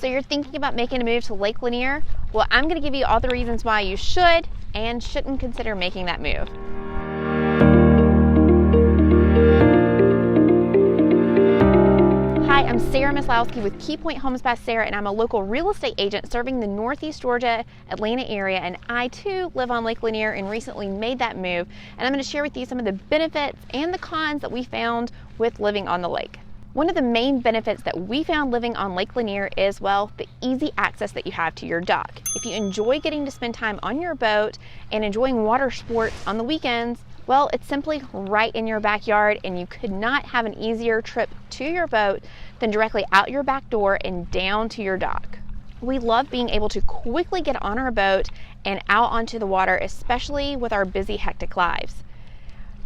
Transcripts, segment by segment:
So you're thinking about making a move to Lake Lanier? Well, I'm going to give you all the reasons why you should and shouldn't consider making that move. Hi, I'm Sarah Maslowski with KeyPoint Homes by Sarah, and I'm a local real estate agent serving the Northeast Georgia, Atlanta area, and I too live on Lake Lanier and recently made that move, and I'm going to share with you some of the benefits and the cons that we found with living on the lake. One of the main benefits that we found living on Lake Lanier is, well, the easy access that you have to your dock. If you enjoy getting to spend time on your boat and enjoying water sports on the weekends, well, it's simply right in your backyard, and you could not have an easier trip to your boat than directly out your back door and down to your dock. We love being able to quickly get on our boat and out onto the water, especially with our busy, hectic lives.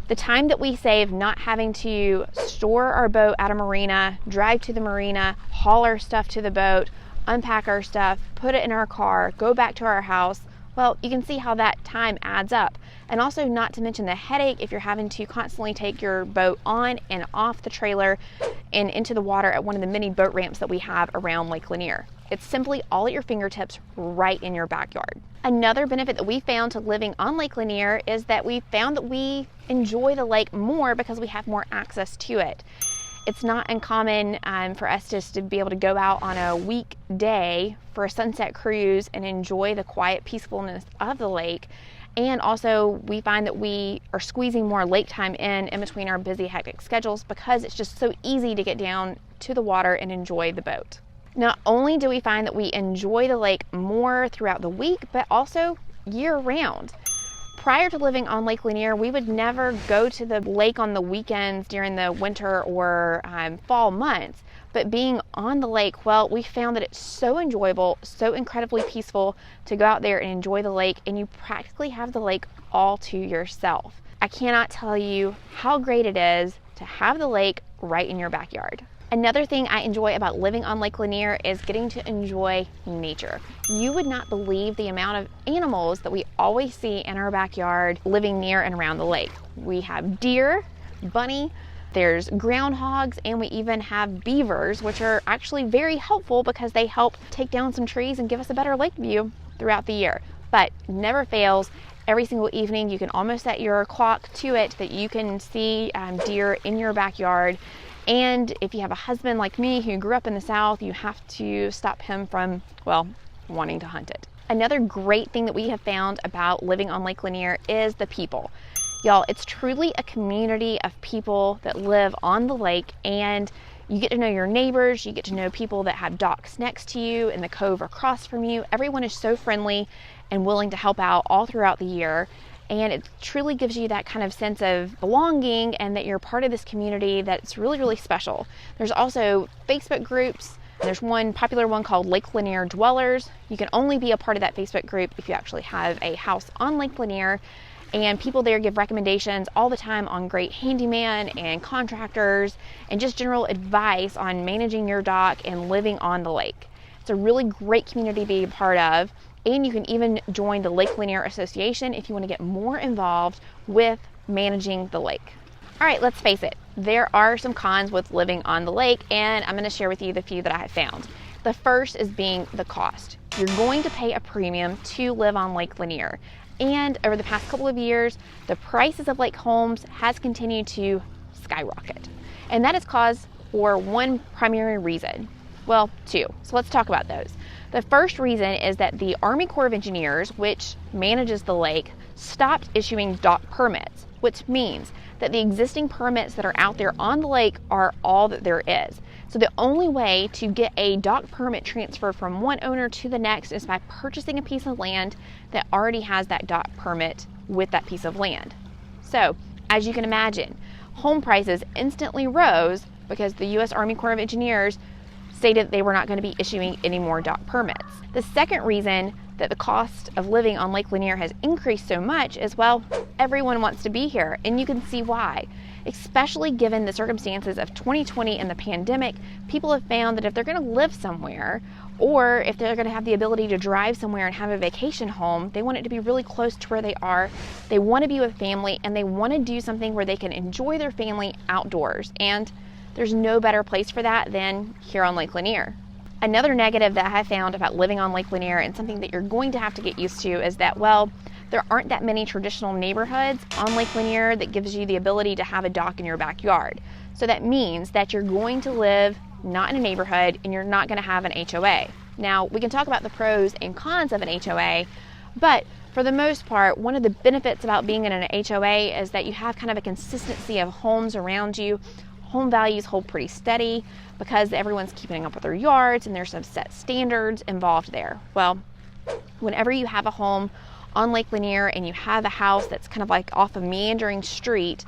The time that we save not having to store our boat at a marina, drive to the marina, haul our stuff to the boat, unpack our stuff, put it in our car, go back to our house, well, you can see how that time adds up. And also, not to mention the headache if you're having to constantly take your boat on and off the trailer and into the water at one of the many boat ramps that we have around Lake Lanier. It's simply all at your fingertips right in your backyard. Another benefit that we found to living on Lake Lanier is that we found that we enjoy the lake more because we have more access to it. It's not uncommon for us just to be able to go out on a weekday for a sunset cruise and enjoy the quiet peacefulness of the lake. And also, we find that we are squeezing more lake time in between our busy, hectic schedules because it's just so easy to get down to the water and enjoy the boat. Not only do we find that we enjoy the lake more throughout the week, but also year round. Prior to living on Lake Lanier, we would never go to the lake on the weekends during the winter or fall months. But being on the lake, well, we found that it's so enjoyable, so incredibly peaceful to go out there and enjoy the lake, and you practically have the lake all to yourself. I cannot tell you how great it is to have the lake right in your backyard. Another thing I enjoy about living on Lake Lanier is getting to enjoy nature. You would not believe the amount of animals that we always see in our backyard living near and around the lake. We have deer, bunny, there's groundhogs, and we even have beavers, which are actually very helpful because they help take down some trees and give us a better lake view throughout the year. But never fails, every single evening you can almost set your clock to it that you can see deer in your backyard. And if you have a husband like me who grew up in the South, you have to stop him from, well, wanting to hunt it. Another great thing that we have found about living on Lake Lanier is the people. Y'all, it's truly a community of people that live on the lake, and you get to know your neighbors, you get to know people that have docks next to you in the cove across from you. Everyone is so friendly and willing to help out all throughout the year. And it truly gives you that kind of sense of belonging and that you're part of this community that's really, really special. There's also Facebook groups. There's one popular one called Lake Lanier Dwellers. You can only be a part of that Facebook group if you actually have a house on Lake Lanier. And people there give recommendations all the time on great handyman and contractors and just general advice on managing your dock and living on the lake. It's a really great community to be a part of. And you can even join the Lake Lanier Association if you want to get more involved with managing the lake. All right, let's face it. There are some cons with living on the lake, and I'm going to share with you the few that I have found. The first is being the cost. You're going to pay a premium to live on Lake Lanier. And over the past couple of years, the prices of lake homes has continued to skyrocket. And that is caused for one primary reason. Well, two. So let's talk about those. The first reason is that the Army Corps of Engineers, which manages the lake, stopped issuing dock permits, which means that the existing permits that are out there on the lake are all that there is. So the only way to get a dock permit transferred from one owner to the next is by purchasing a piece of land that already has that dock permit with that piece of land. So, as you can imagine, home prices instantly rose because the U.S. Army Corps of Engineers stated they were not going to be issuing any more dock permits. The second reason that the cost of living on Lake Lanier has increased so much is, well, everyone wants to be here, and you can see why. Especially given the circumstances of 2020 and the pandemic, people have found that if they're going to live somewhere, or if they're going to have the ability to drive somewhere and have a vacation home, they want it to be really close to where they are. They want to be with family, and they want to do something where they can enjoy their family outdoors. And there's no better place for that than here on Lake Lanier. Another negative that I found about living on Lake Lanier, and something that you're going to have to get used to, is that, well, there aren't that many traditional neighborhoods on Lake Lanier that gives you the ability to have a dock in your backyard. So that means that you're going to live not in a neighborhood and you're not going to have an HOA. Now, we can talk about the pros and cons of an HOA, but for the most part, one of the benefits about being in an HOA is that you have kind of a consistency of homes around you. Home values hold pretty steady because everyone's keeping up with their yards and there's some set standards involved there. Well, whenever you have a home on Lake Lanier and you have a house that's kind of like off a meandering street,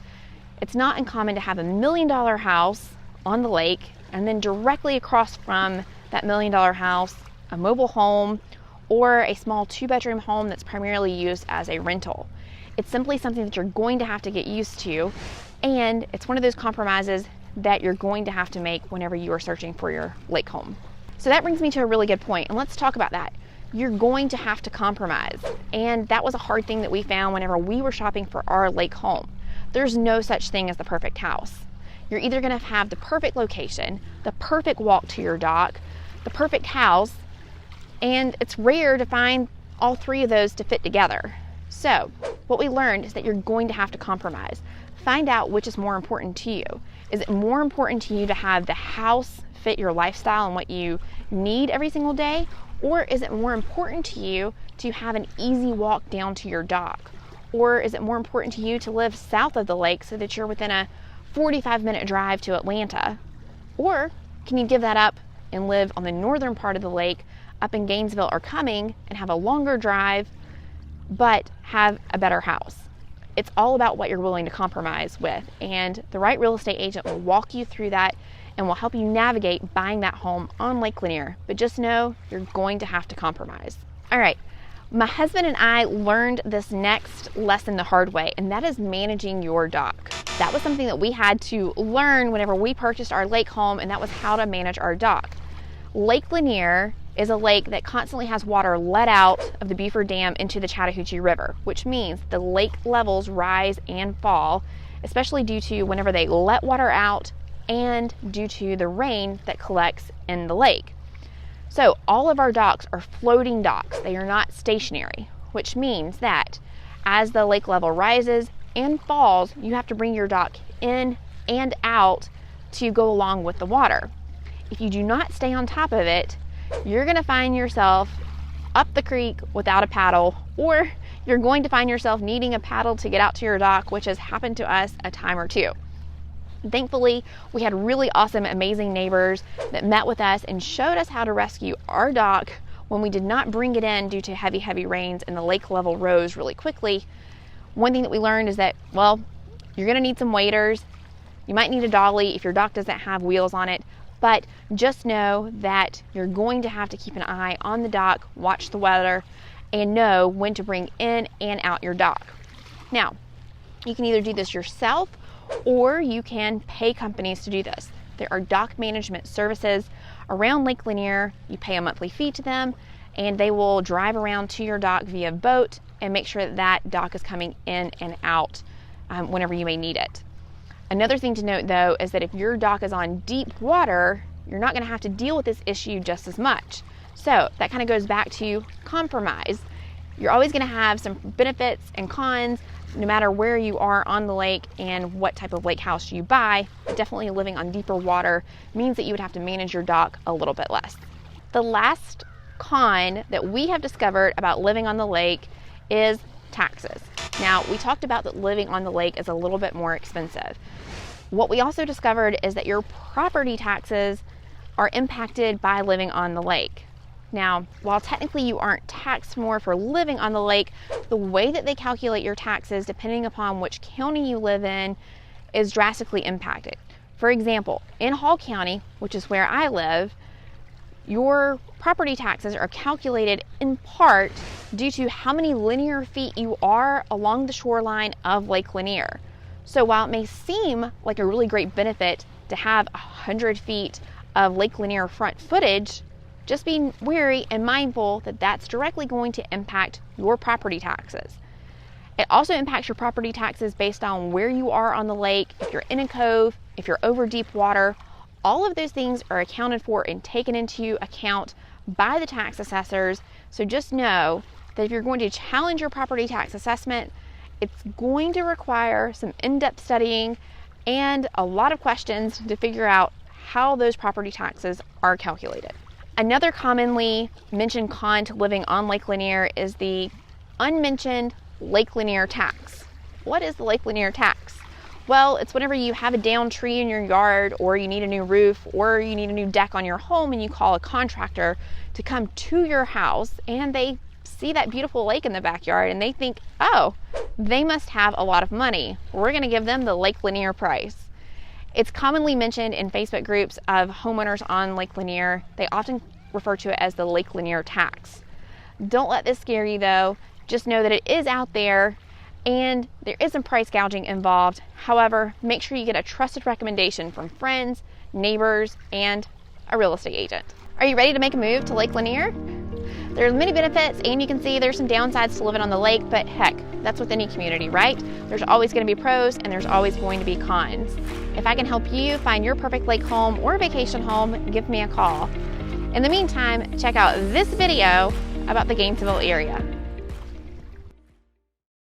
it's not uncommon to have $1 million house on the lake and then directly across from that $1 million house, a mobile home or a small 2-bedroom home that's primarily used as a rental. It's simply something that you're going to have to get used to, and it's one of those compromises that you're going to have to make whenever you are searching for your lake home. So that brings me to a really good point, and let's talk about that. You're going to have to compromise, and that was a hard thing that we found whenever we were shopping for our lake home. There's no such thing as the perfect house. You're either going to have the perfect location, the perfect walk to your dock, the perfect house, and it's rare to find all three of those to fit together. So what we learned is that you're going to have to compromise. Find out which is more important to you. Is it more important to you to have the house fit your lifestyle and what you need every single day? Or is it more important to you to have an easy walk down to your dock? Or is it more important to you to live south of the lake so that you're within a 45-minute drive to Atlanta? Or can you give that up and live on the northern part of the lake up in Gainesville or Cumming and have a longer drive but have a better house? It's all about what you're willing to compromise with, and the right real estate agent will walk you through that and will help you navigate buying that home on Lake Lanier. But just know you're going to have to compromise. All right, my husband and I learned this next lesson the hard way, and that is managing your dock. That was something that we had to learn whenever we purchased our lake home, and that was how to manage our dock. Lake Lanier is a lake that constantly has water let out of the Beaufort Dam into the Chattahoochee River, which means the lake levels rise and fall, especially due to whenever they let water out and due to the rain that collects in the lake. So all of our docks are floating docks. They are not stationary, which means that as the lake level rises and falls, you have to bring your dock in and out to go along with the water. If you do not stay on top of it, you're going to find yourself up the creek without a paddle, or you're going to find yourself needing a paddle to get out to your dock, which has happened to us a time or two. Thankfully, we had really awesome, amazing neighbors that met with us and showed us how to rescue our dock when we did not bring it in due to heavy rains and the lake level rose really quickly. One thing that we learned is that, well, you're going to need some waders. You might need a dolly if your dock doesn't have wheels on it. But just know that you're going to have to keep an eye on the dock, watch the weather, and know when to bring in and out your dock. Now, you can either do this yourself or you can pay companies to do this. There are dock management services around Lake Lanier. You pay a monthly fee to them, and they will drive around to your dock via boat and make sure that that dock is coming in and out whenever you may need it. Another thing to note, though, is that if your dock is on deep water, you're not going to have to deal with this issue just as much. So that kind of goes back to compromise. You're always going to have some benefits and cons no matter where you are on the lake and what type of lake house you buy. But definitely living on deeper water means that you would have to manage your dock a little bit less. The last con that we have discovered about living on the lake is taxes. Now, we talked about that living on the lake is a little bit more expensive. What we also discovered is that your property taxes are impacted by living on the lake. Now, while technically you aren't taxed more for living on the lake, the way that they calculate your taxes, depending upon which county you live in, is drastically impacted. For example, in Hall County, which is where I live, your property taxes are calculated in part due to how many linear feet you are along the shoreline of Lake Lanier. So while it may seem like a really great benefit to have 100 feet of Lake Lanier front footage, just be wary and mindful that that's directly going to impact your property taxes. It also impacts your property taxes based on where you are on the lake, if you're in a cove, if you're over deep water. All of those things are accounted for and taken into account by the tax assessors. So just know that if you're going to challenge your property tax assessment, it's going to require some in-depth studying and a lot of questions to figure out how those property taxes are calculated. Another commonly mentioned con to living on Lake Lanier is the unmentioned Lake Lanier tax. What is the Lake Lanier tax? Well, it's whenever you have a downed tree in your yard, or you need a new roof, or you need a new deck on your home, and you call a contractor to come to your house, and they see that beautiful lake in the backyard and they think, oh, they must have a lot of money. We're going to give them the Lake Lanier price. It's commonly mentioned in Facebook groups of homeowners on Lake Lanier. They often refer to it as the Lake Lanier tax. Don't let this scare you though. Just know that it is out there and there is some price gouging involved. However, make sure you get a trusted recommendation from friends, neighbors, and a real estate agent. Are you ready to make a move to Lake Lanier? There's many benefits, and you can see there's some downsides to living on the lake, but heck, that's with any community, right? There's always going to be pros and there's always going to be cons. If I can help you find your perfect lake home or vacation home, give me a call. In the meantime, check out this video about the Gainesville area.